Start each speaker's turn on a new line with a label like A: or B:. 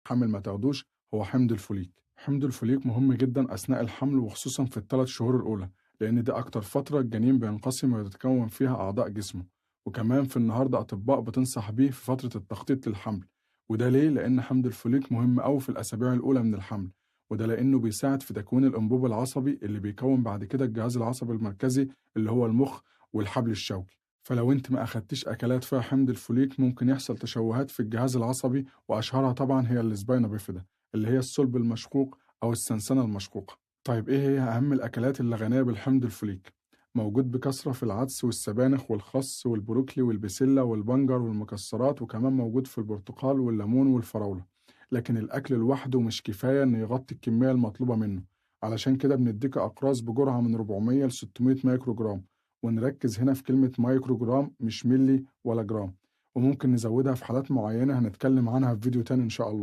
A: حامل ما تاخدوش هو حمض الفوليك. حمض الفوليك مهم جدا أثناء الحمل وخصوصا في الثلاث شهور الأولى، لأن دي أكتر فترة الجنين بينقسم ويتكون فيها أعضاء جسمه. وكمان في النهاردة أطباء بتنصح بيه في فترة التخطيط للحمل. وده ليه؟ لأن حمض الفوليك مهم أوي في الأسابيع الأولى من الحمل، وده لأنه بيساعد في تكوين الأنبوب العصبي اللي بيكون بعد كده الجهاز العصبي المركزي اللي هو المخ والحبل الشوكي. فلو انت ما أخدتش أكلات فيها حمض الفوليك ممكن يحصل تشوهات في الجهاز العصبي، وأشهرها طبعا هي السباينا بيفيدا اللي هي الصلب المشقوق أو السنسنة المشقوقة. طيب إيه هي أهم الأكلات اللي غنية بالحمض الفوليك؟ موجود بكثرة في العدس والسبانخ والخس والبروكلي والبسلة والبنجر والمكسرات، وكمان موجود في البرتقال والليمون والفراولة. لكن الأكل لوحده مش كفاية إنه يغطي الكمية المطلوبة منه، علشان كده بنديك أقراص بجرعة من 400 ل 600 مايكرو جرام، ونركز هنا في كلمة مايكرو جرام مش ملي ولا جرام. وممكن نزودها في حالات معينة هنتكلم عنها في فيديو تاني إن شاء الله.